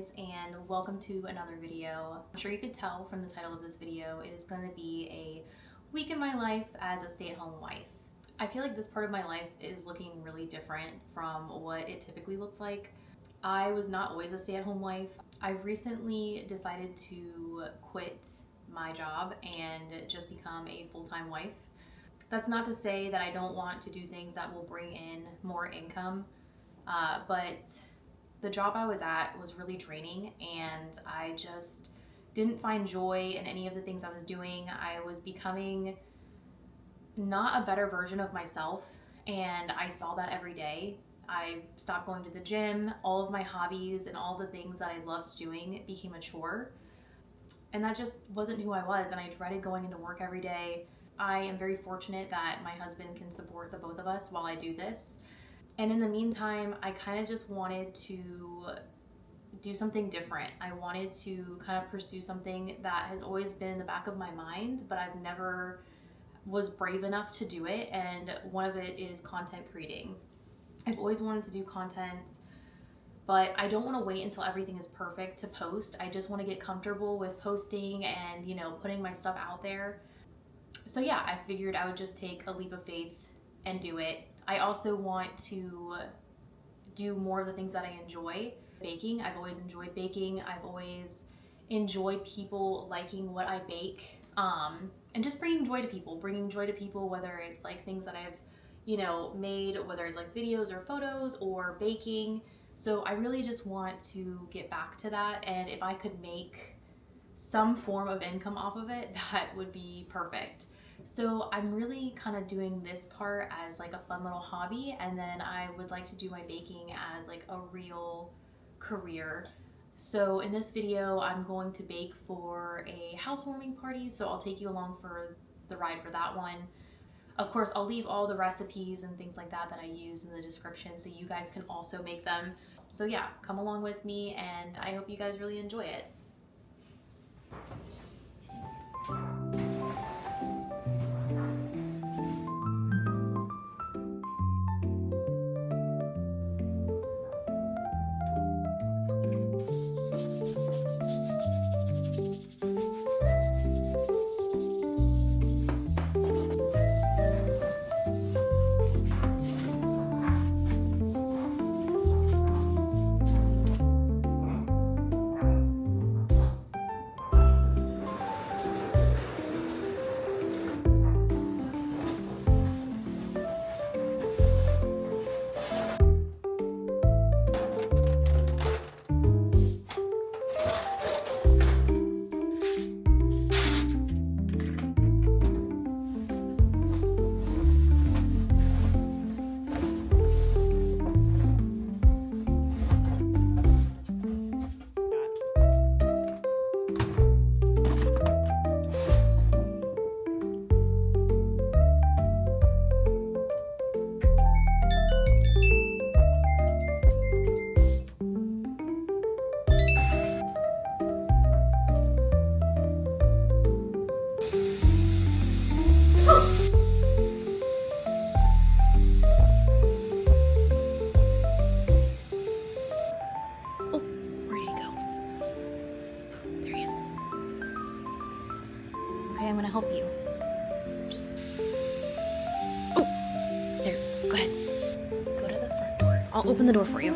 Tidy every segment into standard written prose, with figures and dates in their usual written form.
guys, and welcome to another video. I'm sure you could tell from the title of this video, it is going to be a week in my life as a stay-at-home wife. I feel like this part of my life is looking really different from what it typically looks like. I was not always a stay-at-home wife. I recently decided to quit my job and just become a full-time wife. That's not to say that I don't want to do things that will bring in more income, but the job I was at was really draining, and I just didn't find joy in any of the things I was doing. I was becoming not a better version of myself, and I saw that every day. I stopped going to the gym. All of my hobbies and all the things that I loved doing became a chore, and that just wasn't who I was, and I dreaded going into work every day. I am very fortunate that my husband can support the both of us while I do this. And in the meantime, I kind of just wanted to do something different. I wanted to kind of pursue something that has always been in the back of my mind, but I've never was brave enough to do it. And one of it is content creating. I've always wanted to do content, but I don't want to wait until everything is perfect to post. I just want to get comfortable with posting and, putting my stuff out there. So yeah, I figured I would just take a leap of faith and do it. I also want to do more of the things that I enjoy. Baking, I've always enjoyed baking. I've always enjoyed people liking what I bake, and just bringing joy to people, whether it's like things that I've, made, whether it's like videos or photos or baking. So I really just want to get back to that. And if I could make some form of income off of it, that would be perfect. So I'm really kind of doing this part as like a fun little hobby, and then I would like to do my baking as like a real career. So in this video, I'm going to bake for a housewarming party, so I'll take you along for the ride for that one. Of course, I'll leave all the recipes and things like that I use in the description so you guys can also make them. So yeah, come along with me, and I hope you guys really enjoy it. I'm gonna help you. There, go ahead. Go to the front door. I'll open the door for you.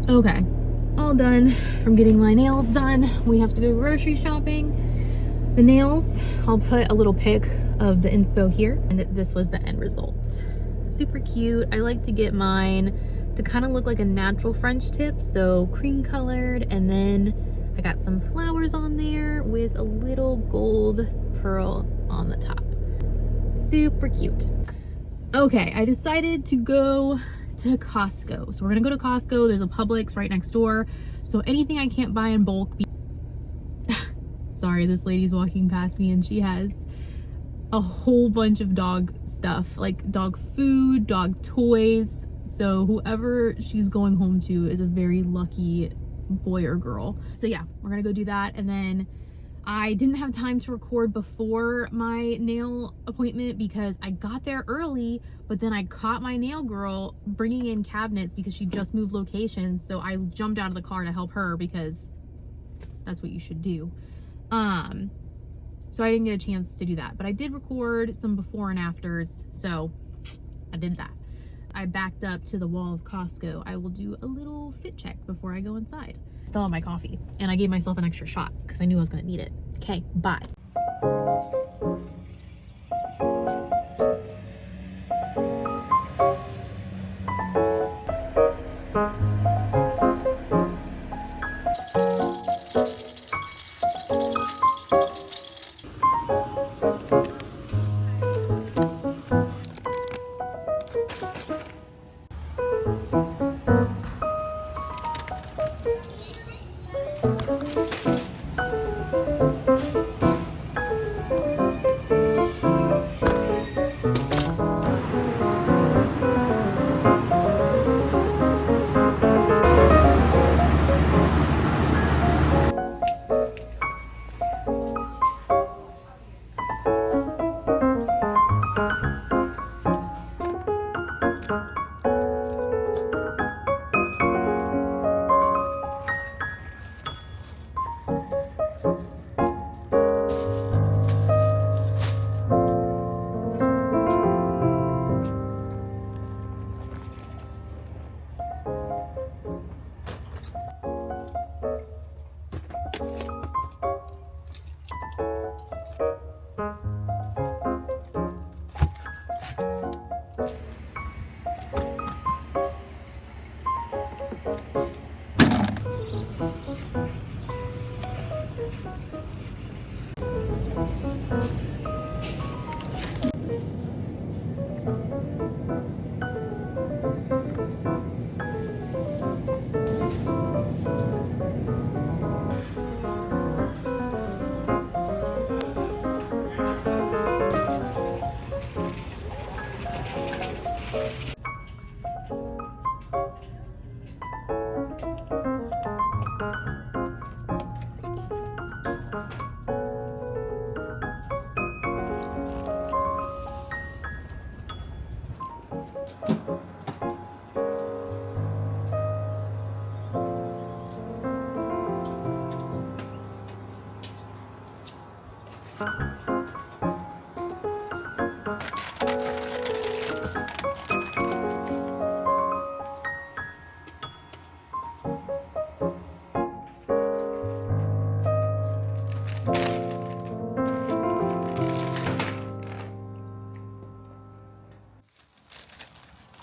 Okay, all done from getting my nails done. We have to go grocery shopping. The nails, I'll put a little pic of the inspo here, and this was the end result. Super cute. I like to get mine to kind of look like a natural French tip, so cream colored, and then I got some flowers on there with a little gold pearl on the top. Super cute. Okay, I decided to go to Costco. So we're gonna go to Costco. There's a Publix right next door. So anything I can't buy in bulk. Sorry, this lady's walking past me and she has a whole bunch of dog stuff, like dog food, dog toys. So whoever she's going home to is a very lucky boy or girl. So yeah, we're gonna go do that. And then I didn't have time to record before my nail appointment because I got there early, but then I caught my nail girl bringing in cabinets because she just moved locations. So I jumped out of the car to help her because that's what you should do. So I didn't get a chance to do that, but I did record some before and afters. So I did that. I backed up to the wall of Costco. I will do a little fit check before I go inside. Still have my coffee, and I gave myself an extra shot because I knew I was gonna need it. Okay, bye.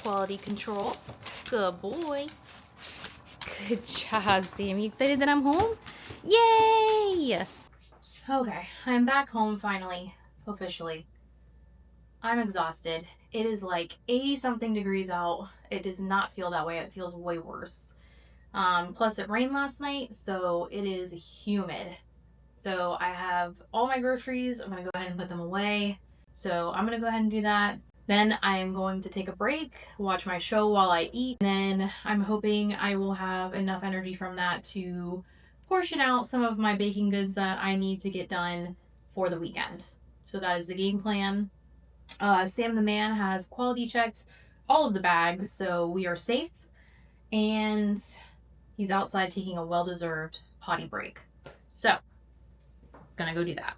Quality control. Good boy. Good job, Sam. You excited that I'm home? Yay! Okay, I'm back home finally, officially. I'm exhausted. It is like 80 something degrees out. It does not feel that way. It feels way worse. Plus it rained last night, so it is humid. So I have all my groceries. I'm gonna go ahead and put them away. So I'm gonna go ahead and do that. Then I'm going to take a break, watch my show while I eat. And then I'm hoping I will have enough energy from that to portion out some of my baking goods that I need to get done for the weekend. So that is the game plan. Sam the man has quality checked all of the bags, so we are safe. And he's outside taking a well-deserved potty break. So, gonna go do that.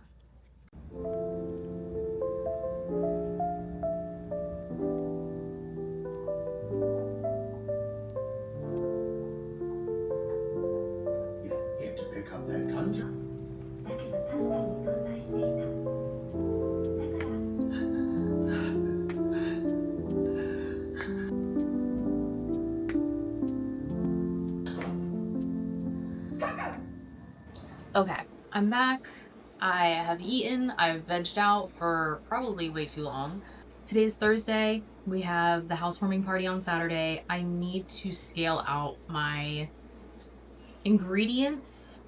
Okay, I'm back. I have eaten. I've vegged out for probably way too long. Today's Thursday. We have the housewarming party on Saturday. I need to scale out my ingredients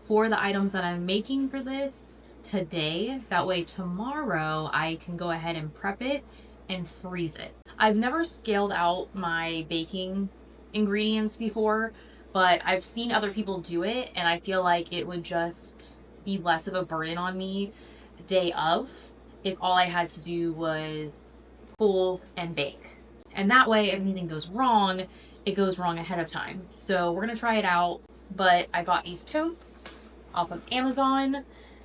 for the items that I'm making for this today. That way tomorrow I can go ahead and prep it and freeze it. I've never scaled out my baking ingredients before, but I've seen other people do it, and I feel like it would just be less of a burden on me day of if all I had to do was pull and bake. And that way, if anything goes wrong, it goes wrong ahead of time. So we're gonna try it out, but I got these totes off of Amazon.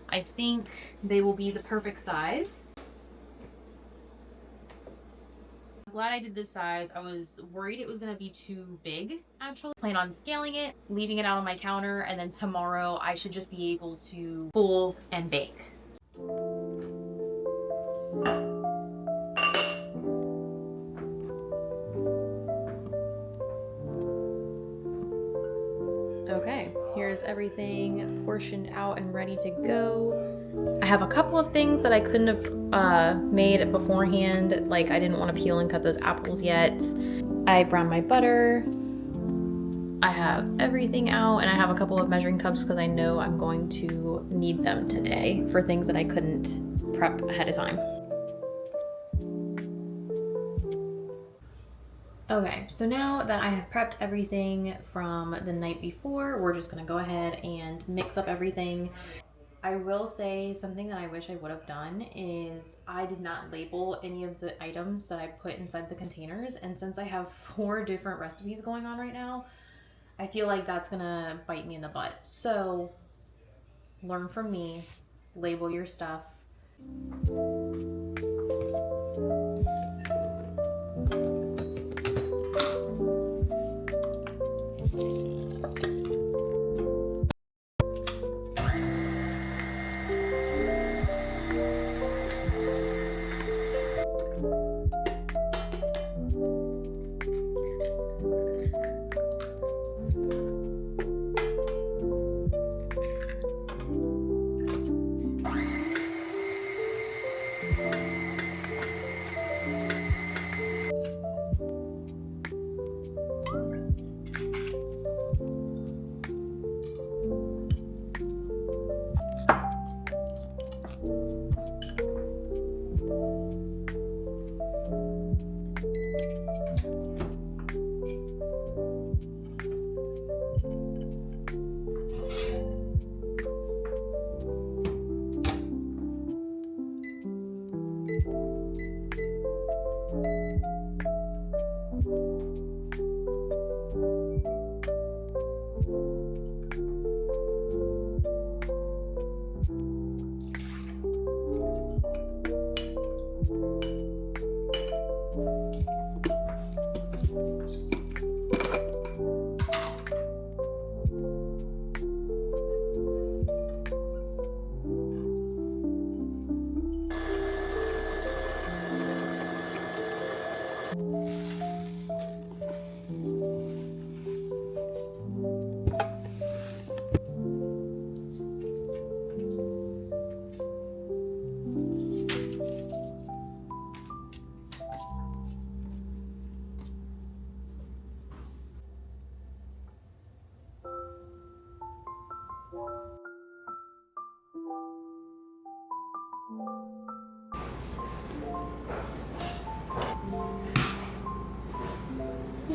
I think they will be the perfect size. I'm glad I did this size. I was worried it was going to be too big, actually. Plan on scaling it, leaving it out on my counter, and then tomorrow I should just be able to pull and bake. Okay, here's everything portioned out and ready to go. I have a couple of things that I couldn't have made beforehand, like I didn't want to peel and cut those apples yet. I browned my butter. I have everything out, and I have a couple of measuring cups because I know I'm going to need them today for things that I couldn't prep ahead of time. Okay, so now that I have prepped everything from the night before, we're just gonna go ahead and mix up everything. I will say something that I wish I would have done is I did not label any of the items that I put inside the containers, and since I have 4 different recipes going on right now, I feel like that's gonna bite me in the butt. So learn from me, label your stuff.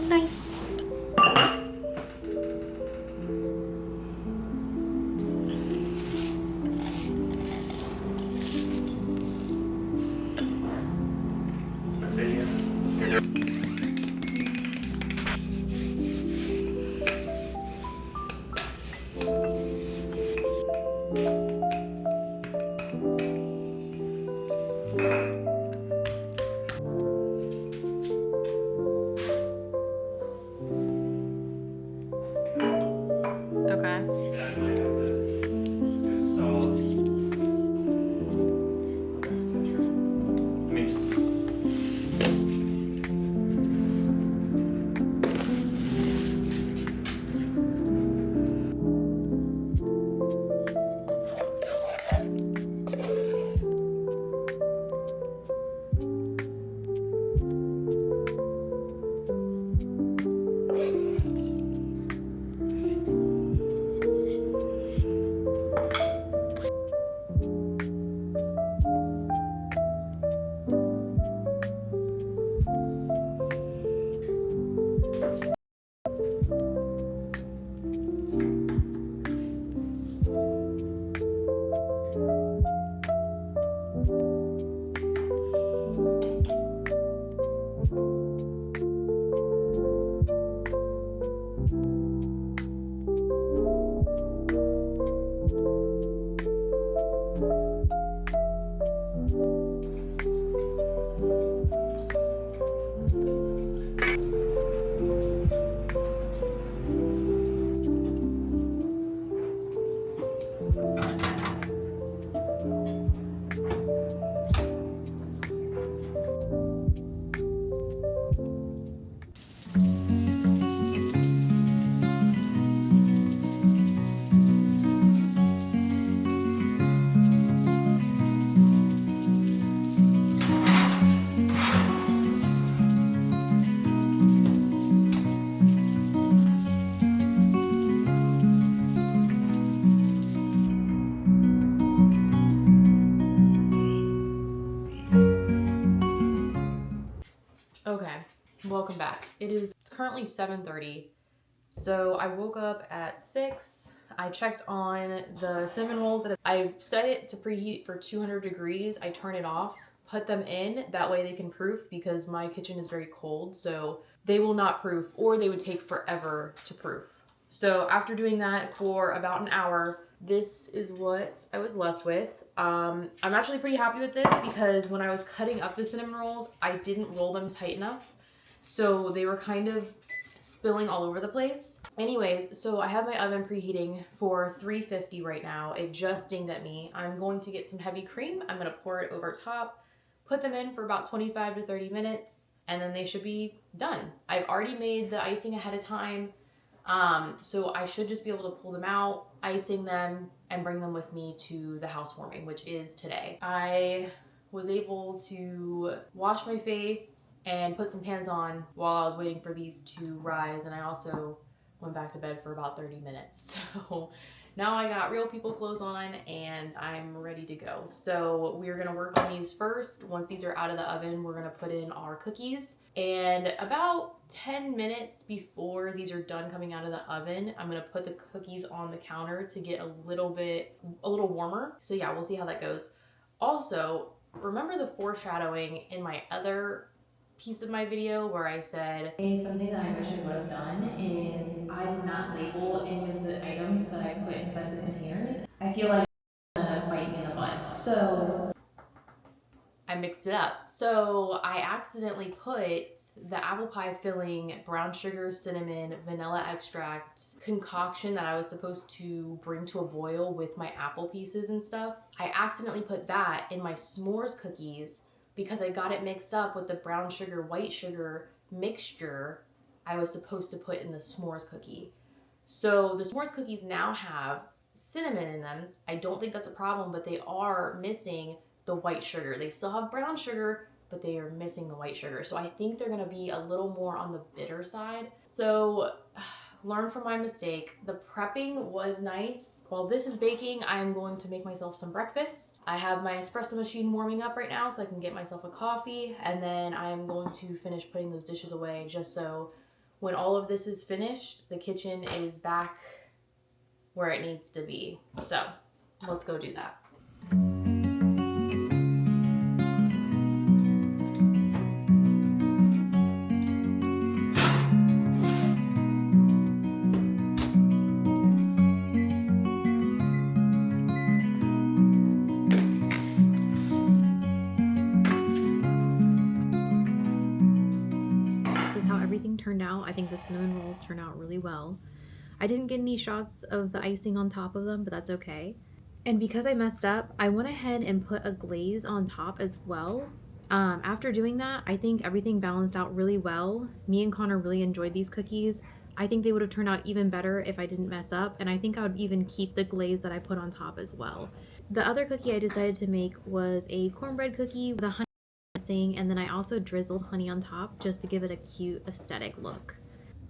Nice. Okay, welcome back. It's currently 7:30. So I woke up at 6. I checked on the cinnamon rolls that I set it to preheat for 200 degrees. I turn it off, put them in, that way they can proof because my kitchen is very cold, so they will not proof or they would take forever to proof. So after doing that for about an hour, this is what I was left with. I'm actually pretty happy with this because when I was cutting up the cinnamon rolls, I didn't roll them tight enough. So they were kind of spilling all over the place. Anyways, so I have my oven preheating for 350 right now. It just dinged at me. I'm going to get some heavy cream. I'm gonna pour it over top, put them in for about 25 to 30 minutes, and then they should be done. I've already made the icing ahead of time. So I should just be able to pull them out, icing them, and bring them with me to the housewarming, which is today. I was able to wash my face and put some pans on while I was waiting for these to rise, and I also went back to bed for about 30 minutes. So now I got real people clothes on and I'm ready to go. So we're gonna work on these first. Once these are out of the oven, we're gonna put in our cookies. And about 10 minutes before these are done coming out of the oven, I'm gonna put the cookies on the counter to get a little warmer. So yeah, we'll see how that goes. Also, remember the foreshadowing in my other piece of my video where I said, hey, something that I wish I would have done is I did not label any of the items that I put inside the containers. I feel like it's gonna bite me in the butt. So I mixed it up. So I accidentally put the apple pie filling brown sugar, cinnamon, vanilla extract concoction that I was supposed to bring to a boil with my apple pieces and stuff. I accidentally put that in my s'mores cookies because I got it mixed up with the brown sugar, white sugar mixture I was supposed to put in the s'mores cookie. So the s'mores cookies now have cinnamon in them. I don't think that's a problem, but they are missing the white sugar. They still have brown sugar, but they are missing the white sugar. So I think they're gonna be a little more on the bitter side. So learn from my mistake. The prepping was nice. While this is baking, I'm going to make myself some breakfast. I have my espresso machine warming up right now so I can get myself a coffee, and then I'm going to finish putting those dishes away just so when all of this is finished, the kitchen is back where it needs to be. So let's go do that. Turned out. I think the cinnamon rolls turned out really well. I didn't get any shots of the icing on top of them, but that's okay. And because I messed up, I went ahead and put a glaze on top as well. After doing that, I think everything balanced out really well. Me and Connor really enjoyed these cookies. I think they would have turned out even better if I didn't mess up, and I think I would even keep the glaze that I put on top as well. The other cookie I decided to make was a cornbread cookie with a honey, and then I also drizzled honey on top just to give it a cute aesthetic look.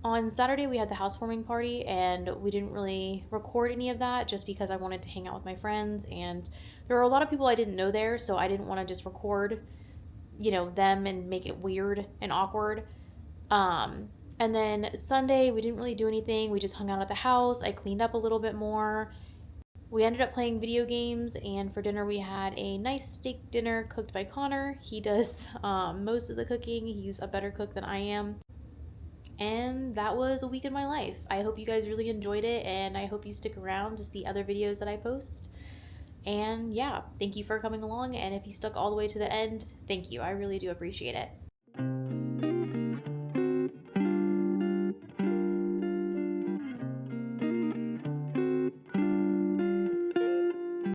On Saturday we had the housewarming party and we didn't really record any of that just because I wanted to hang out with my friends, and there were a lot of people I didn't know there, so I didn't want to just record, them and make it weird and awkward. And then Sunday we didn't really do anything. We just hung out at the house. I cleaned up a little bit more. We ended up playing video games, and for dinner we had a nice steak dinner cooked by Connor. He does most of the cooking. He's a better cook than I am. And that was a week in my life. I hope you guys really enjoyed it, and I hope you stick around to see other videos that I post. And yeah, thank you for coming along, and if you stuck all the way to the end, thank you. I really do appreciate it.